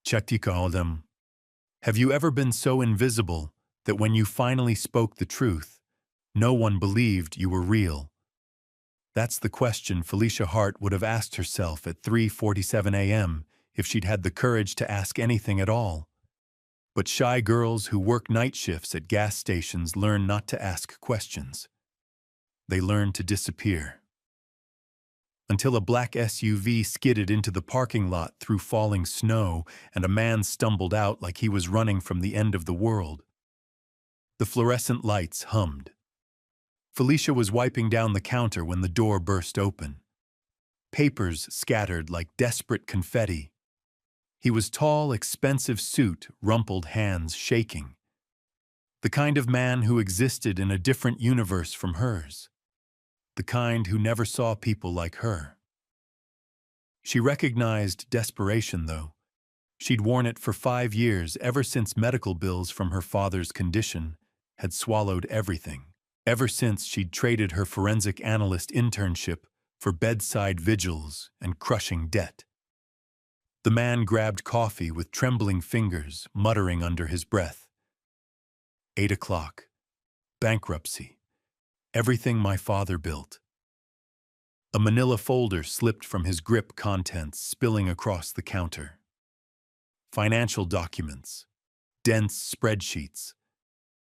Chatikaldem. Have you ever been so invisible that when you finally spoke the truth, no one believed you were real? That's the question Felicia Hart would have asked herself at 3:47 a.m. if she'd had the courage to ask anything at all. But shy girls who work night shifts at gas stations learn not to ask questions. They learn to disappear. Until a black SUV skidded into the parking lot through falling snow and a man stumbled out like he was running from the end of the world. The fluorescent lights hummed. Felicia was wiping down the counter when the door burst open. Papers scattered like desperate confetti. He was tall, expensive suit, rumpled hands shaking. The kind of man who existed in a different universe from hers. The kind who never saw people like her. She recognized desperation, though. She'd worn it for 5 years, ever since medical bills from her father's condition had swallowed everything. Ever since she'd traded her forensic analyst internship for bedside vigils and crushing debt. The man grabbed coffee with trembling fingers, muttering under his breath. 8 o'clock. Bankruptcy. Everything my father built. A manila folder slipped from his grip, contents spilling across the counter. Financial documents. Dense spreadsheets.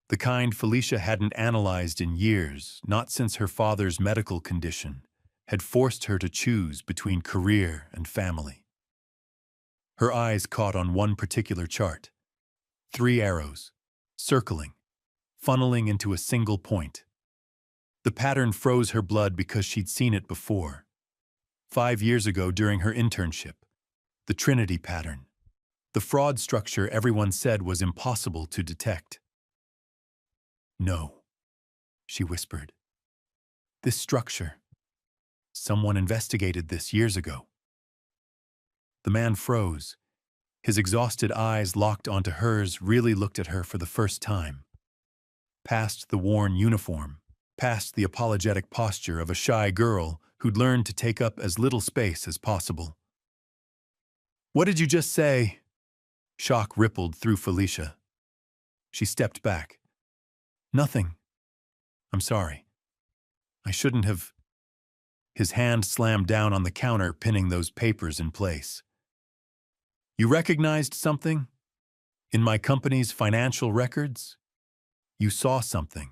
The kind Felicia hadn't analyzed in years, not since her father's medical condition had forced her to choose between career and family. Her eyes caught on one particular chart. 3 arrows, circling, funneling into a single point. The pattern froze her blood because she'd seen it before. 5 years ago during her internship. The Trinity pattern. The fraud structure everyone said was impossible to detect. No, she whispered. This structure. Someone investigated this years ago. The man froze. His exhausted eyes locked onto hers, really looked at her for the first time. Past the worn uniform. Past the apologetic posture of a shy girl who'd learned to take up as little space as possible. What did you just say? Shock rippled through Felicia. She stepped back. Nothing. I'm sorry. I shouldn't have. His hand slammed down on the counter, pinning those papers in place. You recognized something? In my company's financial records? You saw something.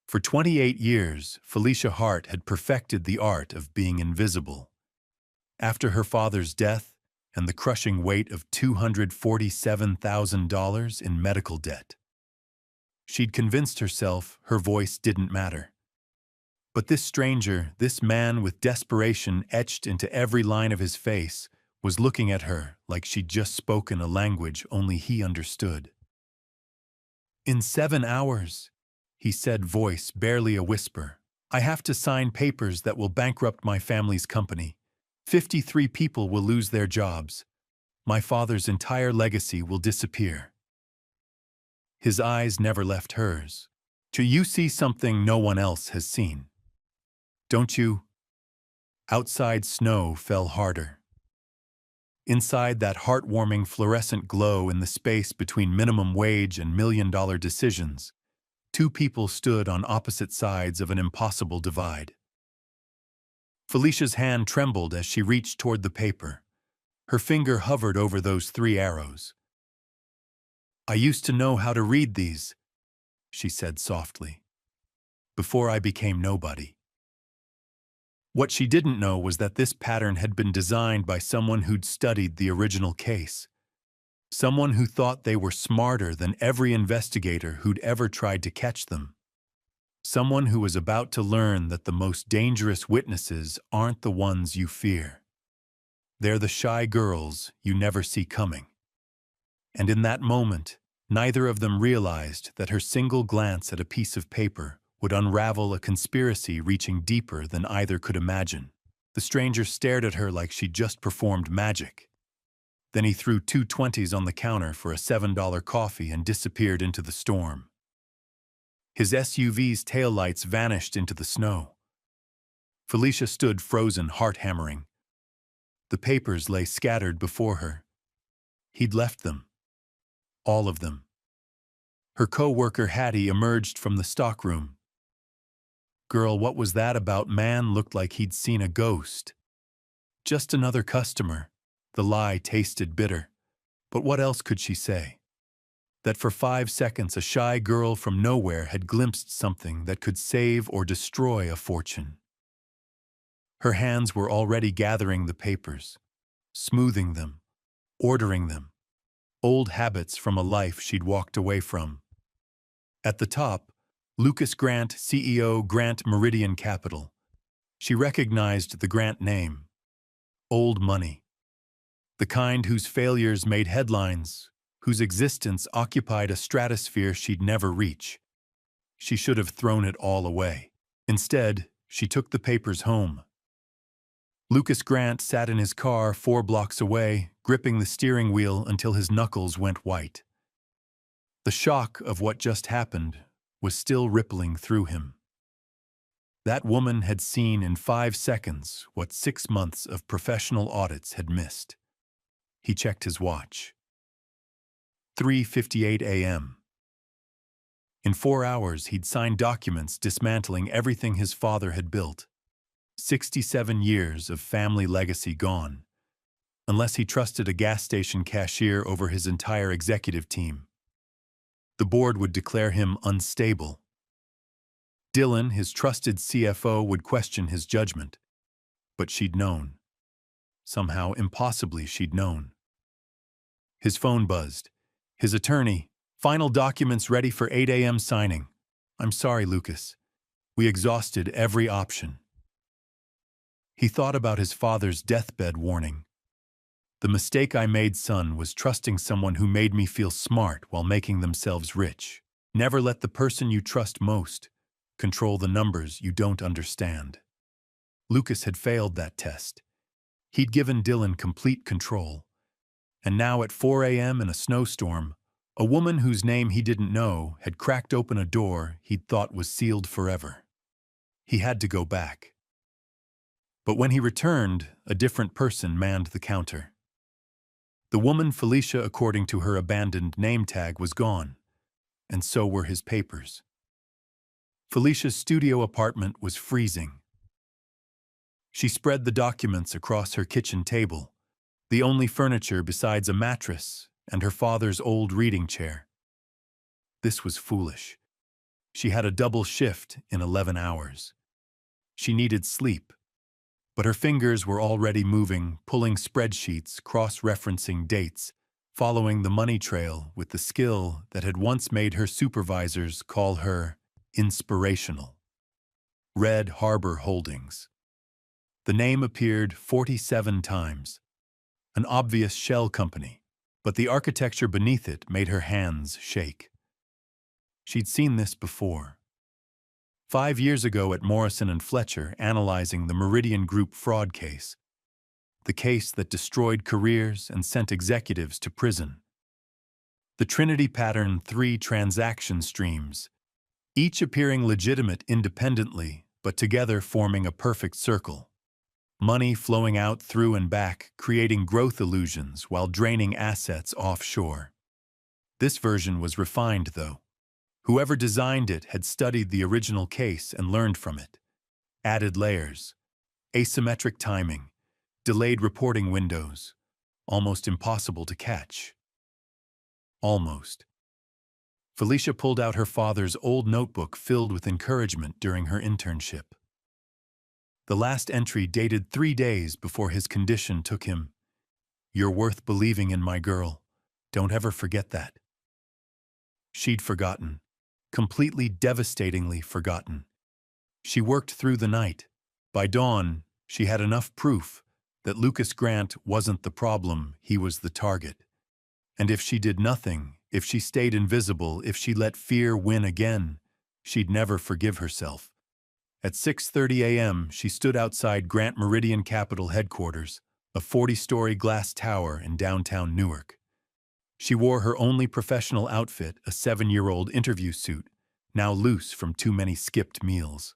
For 28 years, Felicia Hart had perfected the art of being invisible. After her father's death and the crushing weight of $247,000 in medical debt, she'd convinced herself her voice didn't matter. But this stranger, this man with desperation etched into every line of his face, was looking at her like she'd just spoken a language only he understood. In 7 hours, he said, voice barely a whisper, I have to sign papers that will bankrupt my family's company. 53 people will lose their jobs. My father's entire legacy will disappear. His eyes never left hers. Do you see something no one else has seen? Don't you? Outside snow fell harder. Inside that heartwarming fluorescent glow in the space between minimum wage and million-dollar decisions, 2 people stood on opposite sides of an impossible divide. Felicia's hand trembled as she reached toward the paper. Her finger hovered over those 3 arrows. I used to know how to read these, she said softly, before I became nobody. What she didn't know was that this pattern had been designed by someone who'd studied the original case. Someone who thought they were smarter than every investigator who'd ever tried to catch them. Someone who was about to learn that the most dangerous witnesses aren't the ones you fear. They're the shy girls you never see coming. And in that moment, neither of them realized that her single glance at a piece of paper would unravel a conspiracy reaching deeper than either could imagine. The stranger stared at her like she'd just performed magic. Then he threw 2 20s on the counter for a $7 coffee and disappeared into the storm. His SUV's taillights vanished into the snow. Felicia stood frozen, heart hammering. The papers lay scattered before her, He'd left them. All of them. Her co-worker Hattie emerged from the stockroom. "Girl, what was that about?" Man looked like he'd seen a ghost. "Just another customer." The lie tasted bitter. But what else could she say? That for 5 seconds a shy girl from nowhere had glimpsed something that could save or destroy a fortune. Her hands were already gathering the papers, smoothing them, ordering them. Old habits from a life she'd walked away from. At the top, Lucas Grant, CEO, Grant Meridian Capital. She recognized the Grant name. Old money. The kind whose failures made headlines, whose existence occupied a stratosphere she'd never reach. She should have thrown it all away. Instead, she took the papers home. Lucas Grant sat in his car 4 blocks away, gripping the steering wheel until his knuckles went white. The shock of what just happened was still rippling through him. That woman had seen in 5 seconds what 6 months of professional audits had missed. He checked his watch. 3:58 a.m. In 4 hours, he'd signed documents dismantling everything his father had built. 67 years of family legacy gone, unless he trusted a gas station cashier over his entire executive team. The board would declare him unstable. Dylan, his trusted CFO, would question his judgment. But she'd known. Somehow, impossibly, she'd known. His phone buzzed. His attorney, "Final documents ready for 8 a.m. signing." "I'm sorry, Lucas. We exhausted every option." He thought about his father's deathbed warning. "The mistake I made, son, was trusting someone who made me feel smart while making themselves rich. Never let the person you trust most control the numbers you don't understand." Lucas had failed that test. He'd given Dylan complete control. And now at 4 a.m. in a snowstorm, a woman whose name he didn't know had cracked open a door he'd thought was sealed forever. He had to go back. But when he returned, a different person manned the counter. The woman Felicia, according to her abandoned name tag, was gone, and so were his papers. Felicia's studio apartment was freezing. She spread the documents across her kitchen table, the only furniture besides a mattress and her father's old reading chair. This was foolish. She had a double shift in 11 hours. She needed sleep. But her fingers were already moving, pulling spreadsheets, cross-referencing dates, following the money trail with the skill that had once made her supervisors call her inspirational. Red Harbor Holdings. The name appeared 47 times. An obvious shell company, but the architecture beneath it made her hands shake. She'd seen this before. 5 years ago at Morrison and Fletcher, analyzing the Meridian Group fraud case. The case that destroyed careers and sent executives to prison. The Trinity pattern: 3 transaction streams, each appearing legitimate independently, but together forming a perfect circle. Money flowing out through and back, creating growth illusions while draining assets offshore. This version was refined, though. Whoever designed it had studied the original case and learned from it. Added layers, asymmetric timing, delayed reporting windows, almost impossible to catch. Almost. Felicia pulled out her father's old notebook filled with encouragement during her internship. The last entry dated 3 days before his condition took him. "You're worth believing in, my girl. Don't ever forget that." She'd forgotten. Completely devastatingly forgotten. She worked through the night. By dawn, she had enough proof that Lucas Grant wasn't the problem, he was the target. And if she did nothing, if she stayed invisible, if she let fear win again, she'd never forgive herself. At 6:30 a.m., she stood outside Grant Meridian Capital headquarters, a 40-story glass tower in downtown Newark. She wore her only professional outfit, a 7-year-old interview suit, now loose from too many skipped meals.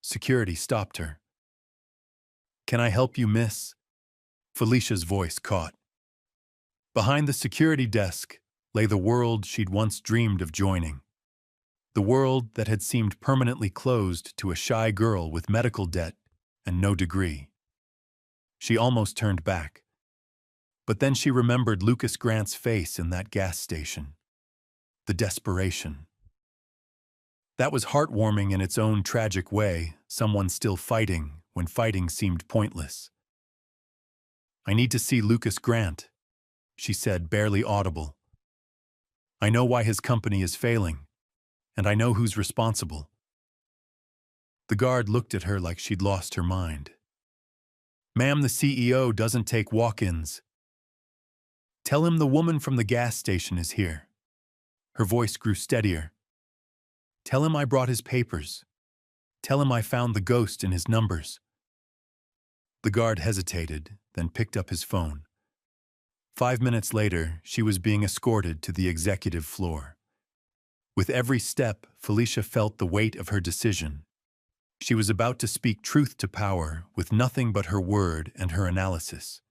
Security stopped her. "Can I help you, miss?" Felicia's voice caught. Behind the security desk lay the world she'd once dreamed of joining. The world that had seemed permanently closed to a shy girl with medical debt and no degree. She almost turned back. But then she remembered Lucas Grant's face in that gas station. The desperation. That was heartwarming in its own tragic way, someone still fighting when fighting seemed pointless. "I need to see Lucas Grant," she said, barely audible. "I know why his company is failing, and I know who's responsible." The guard looked at her like she'd lost her mind. "Ma'am, the CEO doesn't take walk-ins." "Tell him the woman from the gas station is here." Her voice grew steadier. "Tell him I brought his papers. Tell him I found the ghost in his numbers." The guard hesitated, then picked up his phone. 5 minutes later, she was being escorted to the executive floor. With every step, Felicia felt the weight of her decision. She was about to speak truth to power with nothing but her word and her analysis.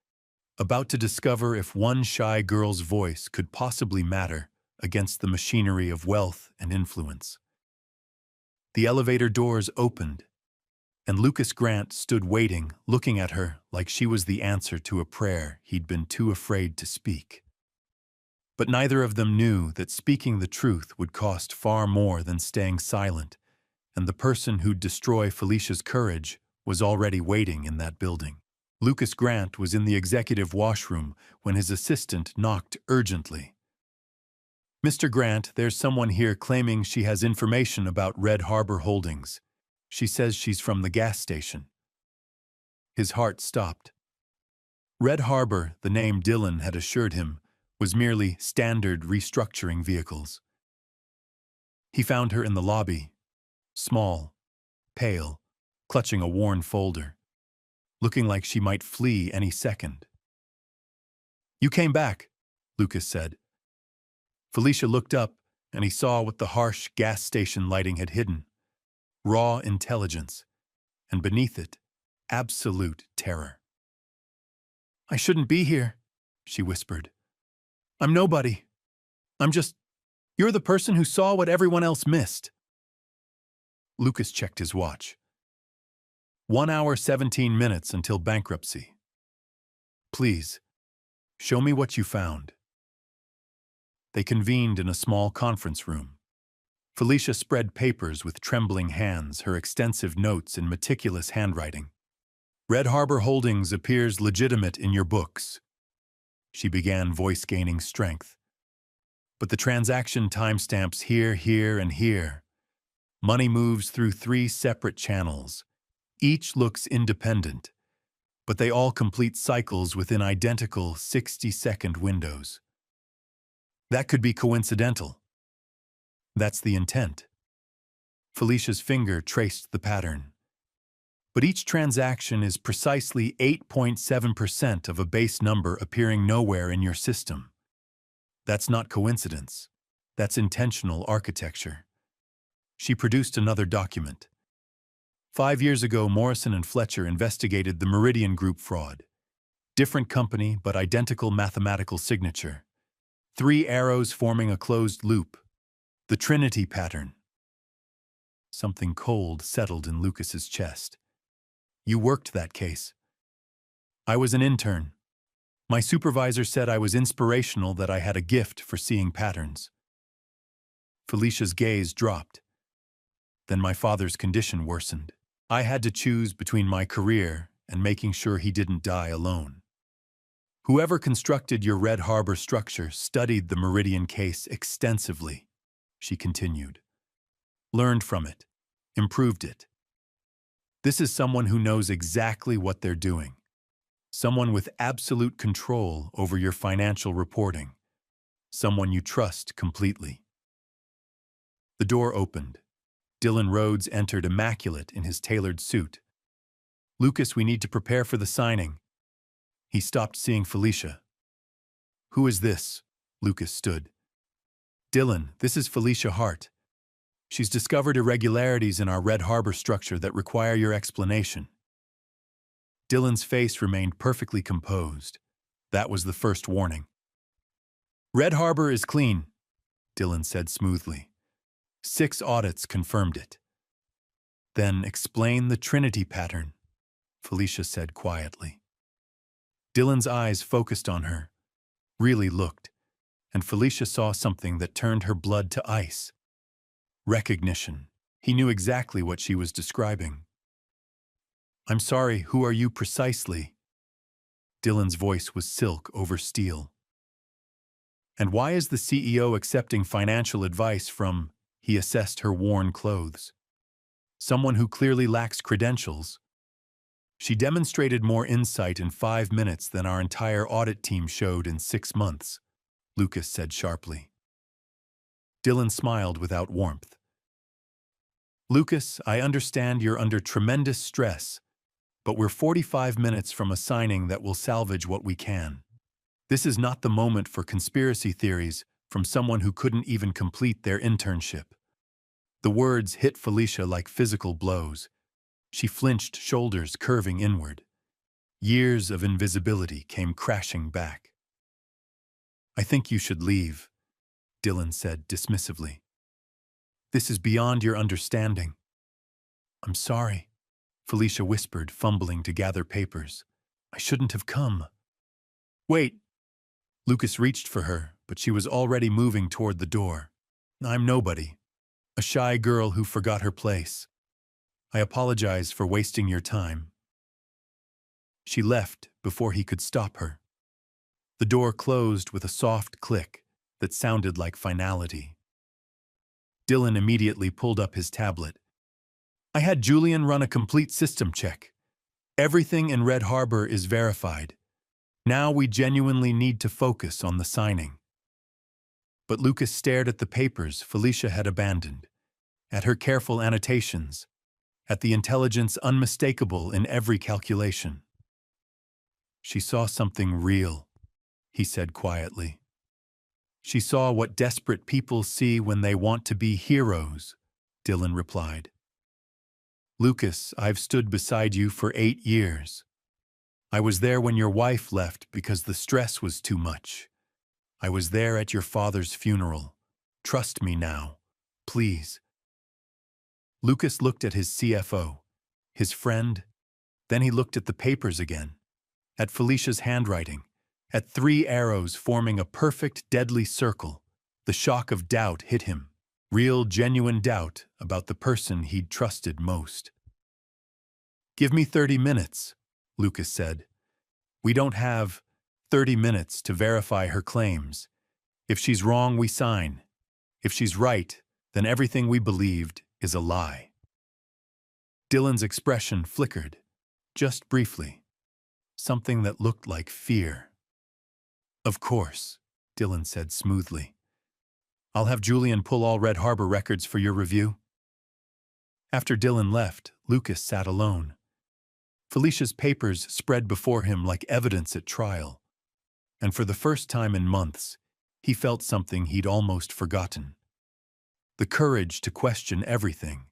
About to discover if one shy girl's voice could possibly matter against the machinery of wealth and influence. The elevator doors opened, and Lucas Grant stood waiting, looking at her like she was the answer to a prayer he'd been too afraid to speak. But neither of them knew that speaking the truth would cost far more than staying silent, and the person who'd destroy Felicia's courage was already waiting in that building. Lucas Grant was in the executive washroom when his assistant knocked urgently. "Mr. Grant, there's someone here claiming she has information about Red Harbor Holdings. She says she's from the gas station." His heart stopped. Red Harbor, the name Dylan had assured him, was merely standard restructuring vehicles. He found her in the lobby, small, pale, clutching a worn folder, looking like she might flee any second. "You came back," Lucas said. Felicia looked up, and he saw what the harsh gas station lighting had hidden: raw intelligence, and beneath it, absolute terror. "I shouldn't be here," she whispered. "I'm nobody. You're the person who saw what everyone else missed." Lucas checked his watch. 1 hour, 17 minutes until bankruptcy. "Please, show me what you found." They convened in a small conference room. Felicia spread papers with trembling hands, her extensive notes in meticulous handwriting. "Red Harbor Holdings appears legitimate in your books," she began, voice gaining strength. "But the transaction timestamps here, here, and here. Money moves through 3 separate channels. Each looks independent, but they all complete cycles within identical 60-second windows. That could be coincidental. That's the intent." Felicia's finger traced the pattern. "But each transaction is precisely 8.7% of a base number appearing nowhere in your system. That's not coincidence. That's intentional architecture." She produced another document. 5 years ago, Morrison and Fletcher investigated the Meridian Group fraud. Different company, but identical mathematical signature. 3 arrows forming a closed loop. The Trinity pattern. Something cold settled in Lucas's chest. "You worked that case." "I was an intern. My supervisor said I was inspirational, that I had a gift for seeing patterns." Felicia's gaze dropped. "Then my father's condition worsened. I had to choose between my career and making sure he didn't die alone. Whoever constructed your Red Harbor structure studied the Meridian case extensively," she continued. "Learned from it, improved it. This is someone who knows exactly what they're doing. Someone with absolute control over your financial reporting. Someone you trust completely." The door opened. Dylan Rhodes entered immaculate in his tailored suit. "Lucas, we need to prepare for the signing." He stopped, seeing Felicia. "Who is this?" Lucas stood. "Dylan, this is Felicia Hart. She's discovered irregularities in our Red Harbor structure that require your explanation." Dylan's face remained perfectly composed. That was the first warning. Red Harbor is clean, Dylan said smoothly. 6 audits confirmed it. Then explain the Trinity pattern, Felicia said quietly. Dylan's eyes focused on her, really looked, and Felicia saw something that turned her blood to ice. Recognition. He knew exactly what she was describing. I'm sorry, who are you precisely? Dylan's voice was silk over steel. And why is the CEO accepting financial advice from, he assessed her worn clothes, someone who clearly lacks credentials? She demonstrated more insight in 5 minutes than our entire audit team showed in 6 months, Lucas said sharply. Dylan smiled without warmth. Lucas, I understand you're under tremendous stress, but we're 45 minutes from a signing that will salvage what we can. This is not the moment for conspiracy theories from someone who couldn't even complete their internship. The words hit Felicia like physical blows. She flinched, shoulders curving inward. Years of invisibility came crashing back. I think you should leave, Dylan said dismissively. This is beyond your understanding. I'm sorry, Felicia whispered, fumbling to gather papers. I shouldn't have come. Wait. Lucas reached for her, but she was already moving toward the door. I'm nobody. A shy girl who forgot her place. I apologize for wasting your time. She left before he could stop her. The door closed with a soft click that sounded like finality. Dylan immediately pulled up his tablet. I had Julian run a complete system check. Everything in Red Harbor is verified. Now we genuinely need to focus on the signing. But Lucas stared at the papers Felicia had abandoned, at her careful annotations, at the intelligence unmistakable in every calculation. She saw something real, he said quietly. She saw what desperate people see when they want to be heroes, Dylan replied. Lucas, I've stood beside you for 8 years. I was there when your wife left because the stress was too much. I was there at your father's funeral. Trust me now, please. Lucas looked at his CFO, his friend, then he looked at the papers again, at Felicia's handwriting, at 3 arrows forming a perfect, deadly circle. The shock of doubt hit him, real, genuine doubt about the person he'd trusted most. Give me 30 minutes, Lucas said. We don't have 30 minutes to verify her claims. If she's wrong, we sign. If she's right, then everything we believed is a lie. Dylan's expression flickered, just briefly, something that looked like fear. Of course, Dylan said smoothly. I'll have Julian pull all Red Harbor records for your review. After Dylan left, Lucas sat alone. Felicia's papers spread before him like evidence at trial, and for the first time in months, he felt something he'd almost forgotten. The courage to question everything.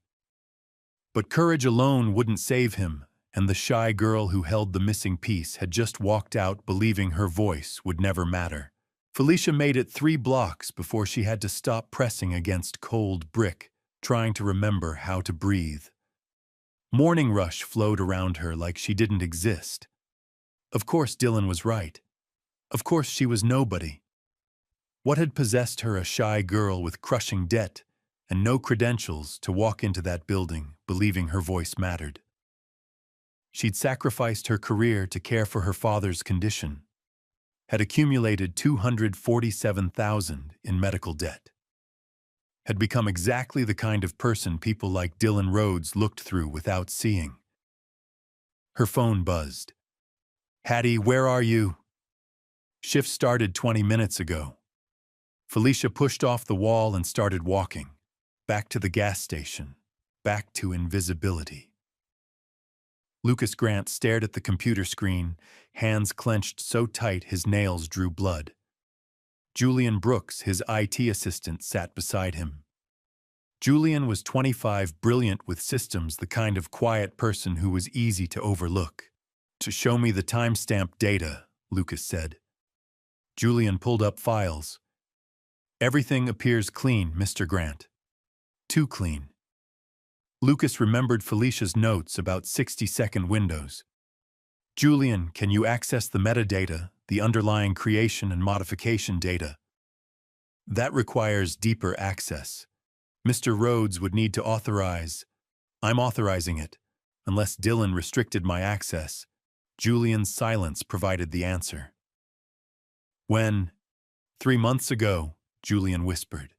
But courage alone wouldn't save him, and the shy girl who held the missing piece had just walked out believing her voice would never matter. Felicia made it 3 blocks before she had to stop pressing against cold brick, trying to remember how to breathe. Morning rush flowed around her like she didn't exist. Of course Dylan was right. Of course she was nobody. What had possessed her, a shy girl with crushing debt and no credentials, to walk into that building believing her voice mattered? She'd sacrificed her career to care for her father's condition, had accumulated $247,000 in medical debt, had become exactly the kind of person people like Dylan Rhodes looked through without seeing. Her phone buzzed. Hattie, where are you? Shift started 20 minutes ago. Felicia pushed off the wall and started walking, back to the gas station, back to invisibility. Lucas Grant stared at the computer screen, hands clenched so tight his nails drew blood. Julian Brooks, his IT assistant, sat beside him. Julian was 25, brilliant with systems, the kind of quiet person who was easy to overlook. To show me the timestamp data, Lucas said. Julian pulled up files, Everything appears clean, Mr. Grant. Too clean. Lucas remembered Felicia's notes about 60-second windows. Julian, can you access the metadata, the underlying creation and modification data? That requires deeper access. Mr. Rhodes would need to authorize. I'm authorizing it, unless Dylan restricted my access. Julian's silence provided the answer. When? 3 months ago, Julian whispered.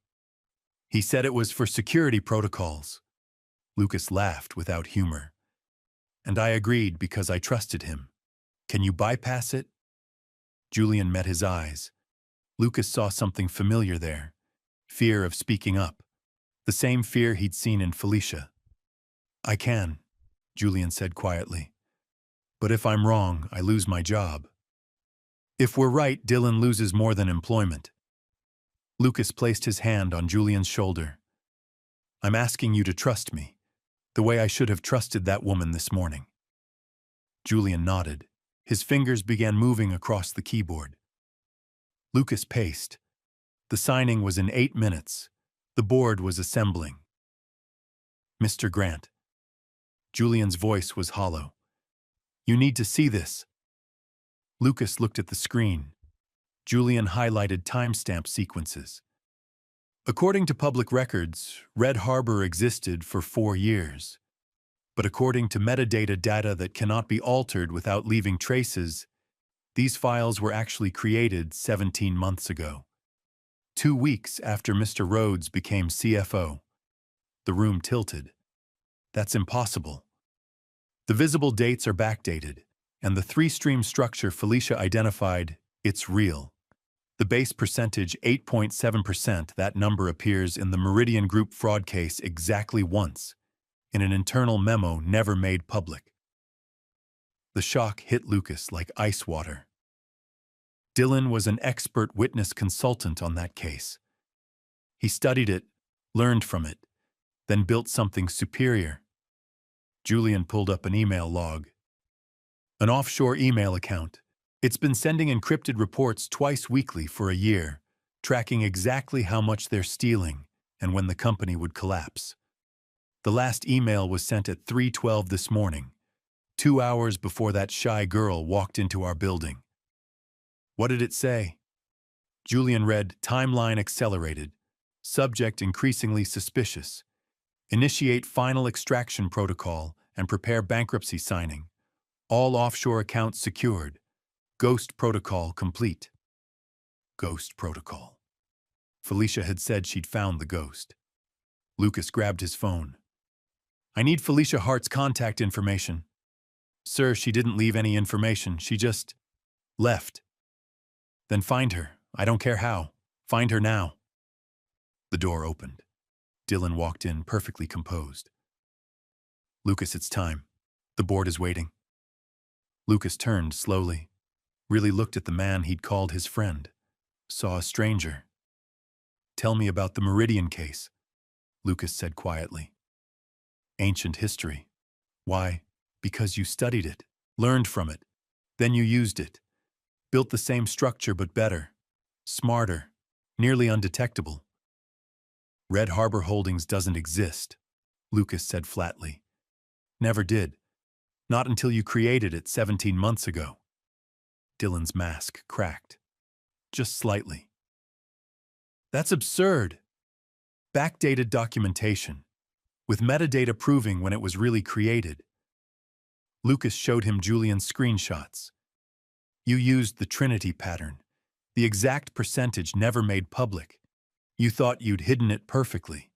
He said it was for security protocols. Lucas laughed without humor. And I agreed because I trusted him. Can you bypass it? Julian met his eyes. Lucas saw something familiar there. Fear of speaking up. The same fear he'd seen in Felicia. I can, Julian said quietly. But if I'm wrong, I lose my job. If we're right, Dylan loses more than employment. Lucas placed his hand on Julian's shoulder. I'm asking you to trust me, the way I should have trusted that woman this morning. Julian nodded. His fingers began moving across the keyboard. Lucas paced. The signing was in 8 minutes. The board was assembling. Mr. Grant. Julian's voice was hollow. You need to see this. Lucas looked at the screen. Julian highlighted timestamp sequences. According to public records, Red Harbor existed for 4 years. But according to metadata data that cannot be altered without leaving traces, these files were actually created 17 months ago. 2 weeks after Mr. Rhodes became CFO. The room tilted. That's impossible. The visible dates are backdated, and the 3-stream structure Felicia identified, it's real. The base percentage, 8.7%, that number appears in the Meridian Group fraud case exactly once, in an internal memo never made public. The shock hit Lucas like ice water. Dylan was an expert witness consultant on that case. He studied it, learned from it, then built something superior. Julian pulled up an email log. An offshore email account. It's been sending encrypted reports twice weekly for a year, tracking exactly how much they're stealing and when the company would collapse. The last email was sent at 3:12 this morning, 2 hours before that shy girl walked into our building. What did it say? Julian read, timeline accelerated, subject increasingly suspicious. Initiate final extraction protocol and prepare bankruptcy signing. All offshore accounts secured. Ghost protocol complete. Ghost protocol. Felicia had said she'd found the ghost. Lucas grabbed his phone. I need Felicia Hart's contact information. Sir, she didn't leave any information. She just left. Then find her. I don't care how. Find her now. The door opened. Dylan walked in, perfectly composed. Lucas, it's time. The board is waiting. Lucas turned slowly, really looked at the man he'd called his friend, saw a stranger. Tell me about the Meridian case, Lucas said quietly. Ancient history. Why? Because you studied it, learned from it, then you used it. Built the same structure but better, smarter, nearly undetectable. Red Harbor Holdings doesn't exist, Lucas said flatly. Never did. Not until you created it 17 months ago. Dylan's mask cracked. Just slightly. That's absurd. Backdated documentation, with metadata proving when it was really created. Lucas showed him Julian's screenshots. You used the Trinity pattern, the exact percentage never made public. You thought you'd hidden it perfectly.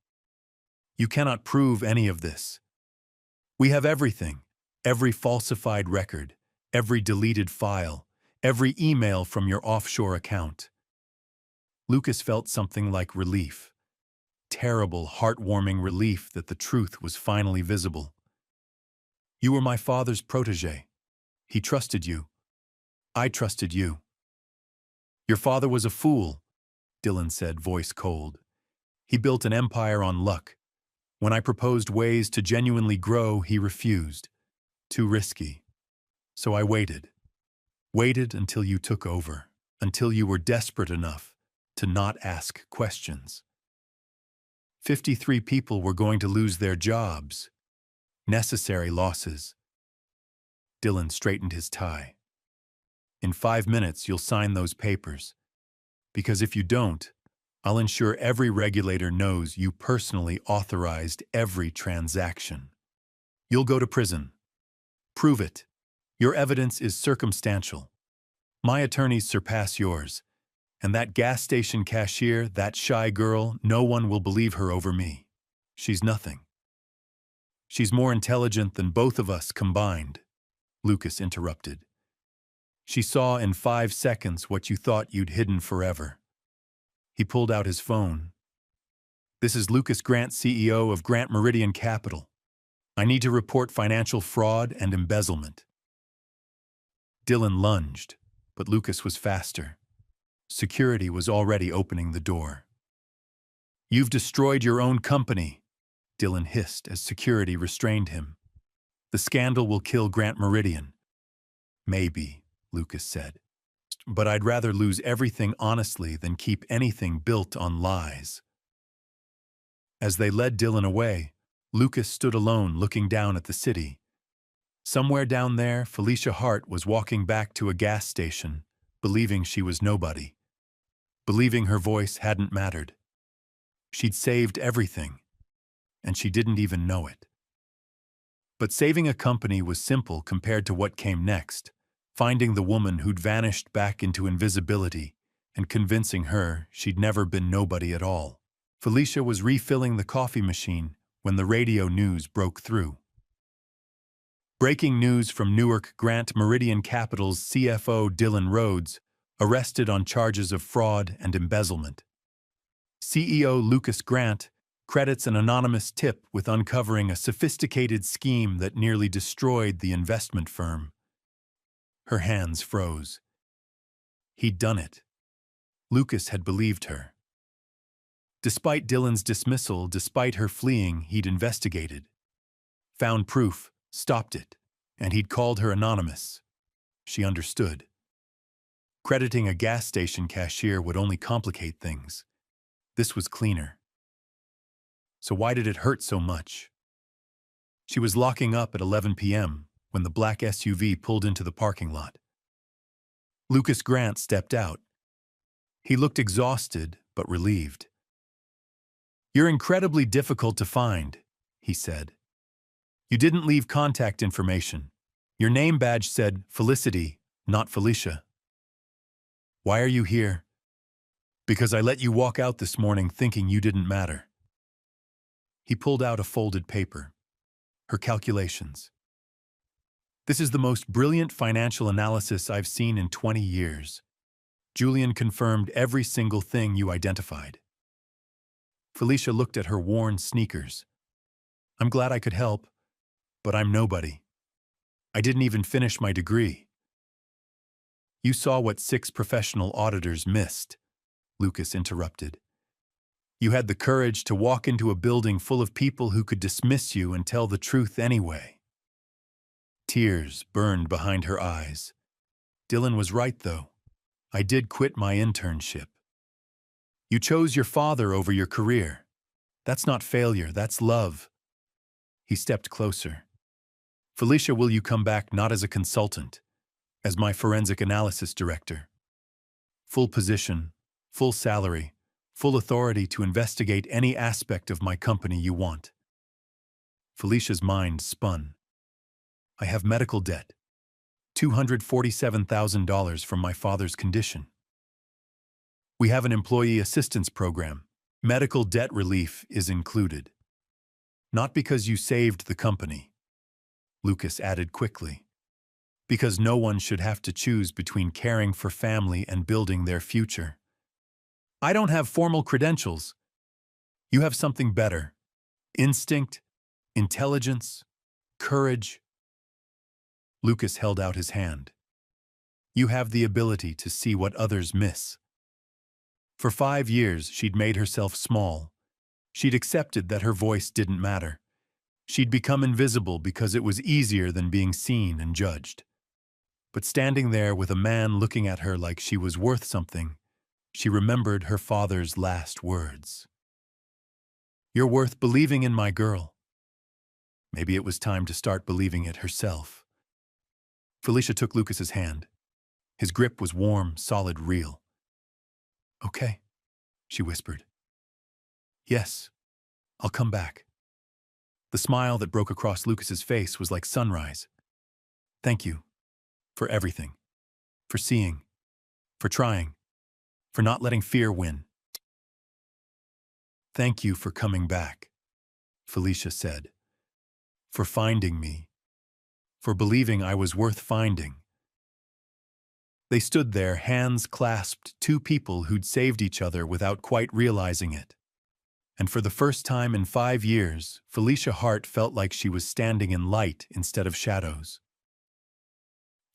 You cannot prove any of this. We have everything, every falsified record, every deleted file, every email from your offshore account. Lucas felt something like relief. Terrible, heartwarming relief that the truth was finally visible. You were my father's protege. He trusted you. I trusted you. Your father was a fool, Dylan said, voice cold. He built an empire on luck. When I proposed ways to genuinely grow, he refused. Too risky. So I waited. Waited until you took over, until you were desperate enough to not ask questions. 53 people were going to lose their jobs. Necessary losses. Dylan straightened his tie. In 5 minutes, you'll sign those papers. Because if you don't, I'll ensure every regulator knows you personally authorized every transaction. You'll go to prison. Prove it. Your evidence is circumstantial. My attorneys surpass yours. And that gas station cashier, that shy girl, no one will believe her over me. She's nothing. She's more intelligent than both of us combined, Lucas interrupted. She saw in 5 seconds what you thought you'd hidden forever. He pulled out his phone. This is Lucas Grant, CEO of Grant Meridian Capital. I need to report financial fraud and embezzlement. Dylan lunged, but Lucas was faster. Security was already opening the door. You've destroyed your own company, Dylan hissed as security restrained him. The scandal will kill Grant Meridian. Maybe, Lucas said. But I'd rather lose everything honestly than keep anything built on lies. As they led Dylan away, Lucas stood alone looking down at the city. Somewhere down there, Felicia Hart was walking back to a gas station, believing she was nobody. Believing her voice hadn't mattered. She'd saved everything, and she didn't even know it. But saving a company was simple compared to what came next. Finding the woman who'd vanished back into invisibility and convincing her she'd never been nobody at all. Felicia was refilling the coffee machine when the radio news broke through. Breaking news from Newark. Grant Meridian Capital's CFO Dylan Rhodes arrested on charges of fraud and embezzlement. CEO Lucas Grant credits an anonymous tip with uncovering a sophisticated scheme that nearly destroyed the investment firm. Her hands froze. He'd done it. Lucas had believed her. Despite Dylan's dismissal, despite her fleeing, he'd investigated. Found proof, stopped it, and he'd called her anonymous. She understood. Crediting a gas station cashier would only complicate things. This was cleaner. So why did it hurt so much? She was locking up at 11 p.m. when the black SUV pulled into the parking lot. Lucas Grant stepped out. He looked exhausted but relieved. "You're incredibly difficult to find," he said. "You didn't leave contact information. Your name badge said Felicity, not Felicia." "Why are you here?" "Because I let you walk out this morning thinking you didn't matter." He pulled out a folded paper. Her calculations. "This is the most brilliant financial analysis I've seen in 20 years. Julian confirmed every single thing you identified." Felicia looked at her worn sneakers. "I'm glad I could help, but I'm nobody. I didn't even finish my degree." "You saw what 6 professional auditors missed," Lucas interrupted. "You had the courage to walk into a building full of people who could dismiss you and tell the truth anyway." Tears burned behind her eyes. Dylan was right, though. I did quit my internship. You chose your father over your career. That's not failure, that's love. He stepped closer. "Felicia, will you come back not as a consultant, as my forensic analysis director? Full position, full salary, full authority to investigate any aspect of my company you want." Felicia's mind spun. "I have medical debt, $247,000 from my father's condition. We have an employee assistance program. Medical debt relief is included. Not because you saved the company," Lucas added quickly, "because no one should have to choose between caring for family and building their future. I don't have formal credentials. You have something better. Instinct, intelligence, courage." Lucas held out his hand. "You have the ability to see what others miss." For 5 years, she'd made herself small. She'd accepted that her voice didn't matter. She'd become invisible because it was easier than being seen and judged. But standing there with a man looking at her like she was worth something, She remembered her father's last words. "You're worth believing in, my girl." Maybe it was time to start believing it herself. Felicia took Lucas's hand. His grip was warm, solid, real. "Okay," she whispered. "Yes, I'll come back." The smile that broke across Lucas's face was like sunrise. "Thank you for everything, for seeing, for trying, for not letting fear win." "Thank you for coming back," Felicia said. "For finding me, for believing I was worth finding." They stood there, hands clasped, two people who'd saved each other without quite realizing it. And for the first time in 5 years, Felicia Hart felt like she was standing in light instead of shadows.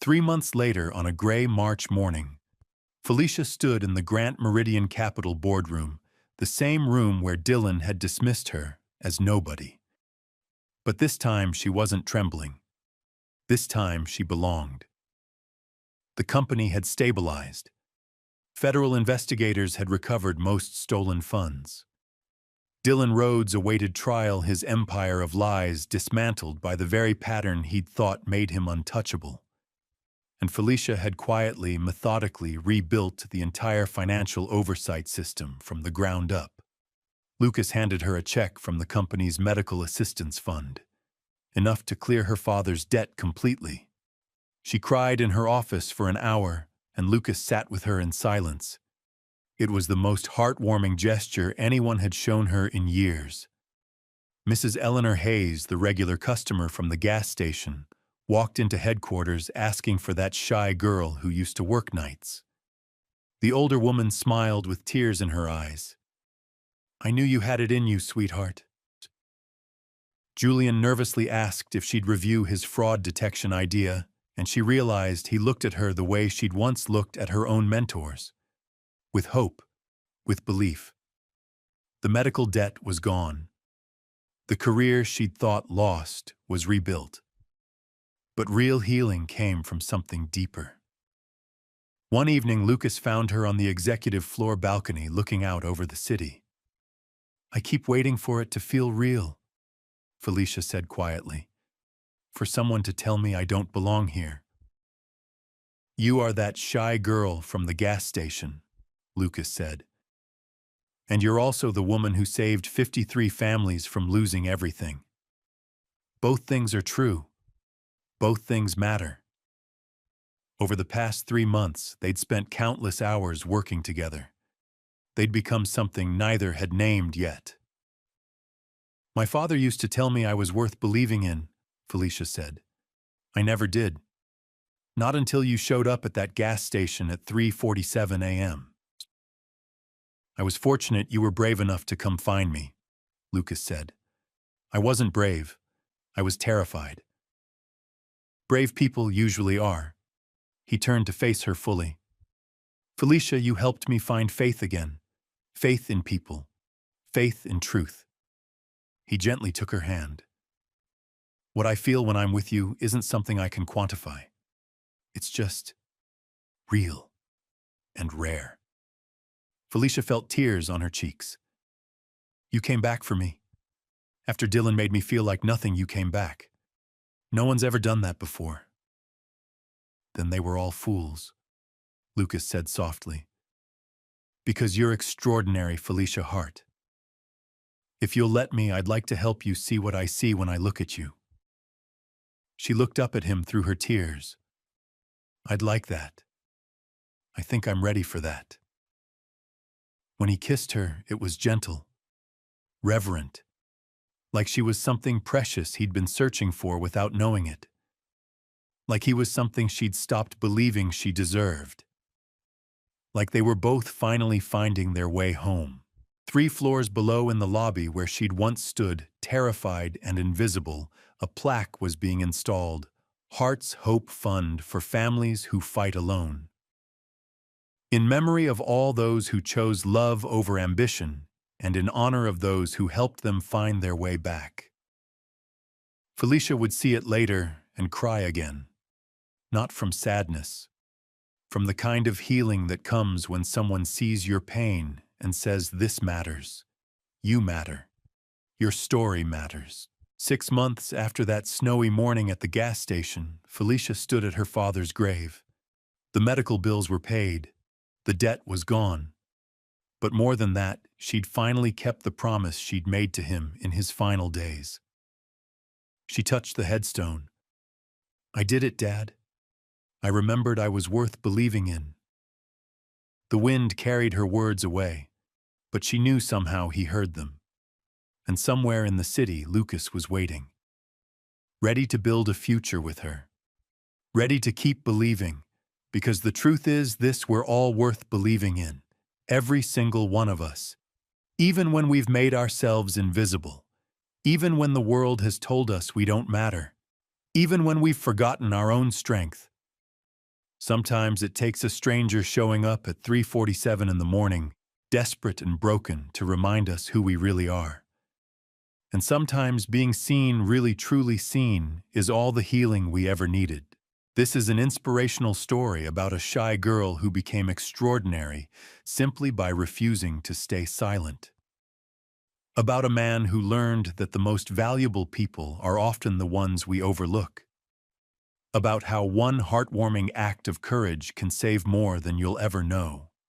3 months later, on a gray March morning, Felicia stood in the Grant Meridian Capital boardroom, the same room where Dylan had dismissed her as nobody. But this time she wasn't trembling. This time she belonged. The company had stabilized. Federal investigators had recovered most stolen funds. Dylan Rhodes awaited trial, his empire of lies dismantled by the very pattern he'd thought made him untouchable. And Felicia had quietly, methodically rebuilt the entire financial oversight system from the ground up. Lucas handed her a check from the company's medical assistance fund, enough to clear her father's debt completely. She cried in her office for an hour, and Lucas sat with her in silence. It was the most heartwarming gesture anyone had shown her in years. Mrs. Eleanor Hayes, the regular customer from the gas station, walked into headquarters asking for that shy girl who used to work nights. The older woman smiled with tears in her eyes. "I knew you had it in you, sweetheart." Julian nervously asked if she'd review his fraud detection idea, and she realized he looked at her the way she'd once looked at her own mentors. With hope, with belief. The medical debt was gone. The career she'd thought lost was rebuilt. But real healing came from something deeper. One evening, Lucas found her on the executive floor balcony looking out over the city. "I keep waiting for it to feel real," Felicia said quietly. "For someone to tell me I don't belong here." "You are that shy girl from the gas station," Lucas said. "And you're also the woman who saved 53 families from losing everything. Both things are true. Both things matter." Over the past 3 months, they'd spent countless hours working together. They'd become something neither had named yet. "My father used to tell me I was worth believing in," Felicia said. "I never did. Not until you showed up at that gas station at 3:47 a.m. "I was fortunate you were brave enough to come find me," Lucas said. "I wasn't brave. I was terrified. Brave people usually are." He turned to face her fully. "Felicia, you helped me find faith again. Faith in people. Faith in truth." He gently took her hand. "What I feel when I'm with you isn't something I can quantify. It's just real and rare." Felicia felt tears on her cheeks. "You came back for me. After Dylan made me feel like nothing, you came back. No one's ever done that before." "Then they were all fools," Lucas said softly. "Because you're extraordinary, Felicia Hart. If you'll let me, I'd like to help you see what I see when I look at you." She looked up at him through her tears. "I'd like that. I think I'm ready for that." When he kissed her, it was gentle, reverent, like she was something precious he'd been searching for without knowing it. Like he was something she'd stopped believing she deserved. Like they were both finally finding their way home. 3 floors below in the lobby where she'd once stood, terrified and invisible, a plaque was being installed, Heart's Hope Fund for families who fight alone. In memory of all those who chose love over ambition, and in honor of those who helped them find their way back. Felicia would see it later and cry again. Not from sadness, from the kind of healing that comes when someone sees your pain and says, "This matters. You matter. Your story matters." 6 months after that snowy morning at the gas station, Felicia stood at her father's grave. The medical bills were paid. The debt was gone. But more than that, she'd finally kept the promise she'd made to him in his final days. She touched the headstone. "I did it, Dad. I remembered I was worth believing in." The wind carried her words away, but she knew somehow he heard them. And somewhere in the city, Lucas was waiting, ready to build a future with her, ready to keep believing, because the truth is this: we're all worth believing in, every single one of us, even when we've made ourselves invisible, even when the world has told us we don't matter, even when we've forgotten our own strength. Sometimes it takes a stranger showing up at 3:47 in the morning, desperate and broken, to remind us who we really are. And sometimes being seen, really truly seen, is all the healing we ever needed. This is an inspirational story about a shy girl who became extraordinary simply by refusing to stay silent. About a man who learned that the most valuable people are often the ones we overlook. About how one heartwarming act of courage can save more than you'll ever know.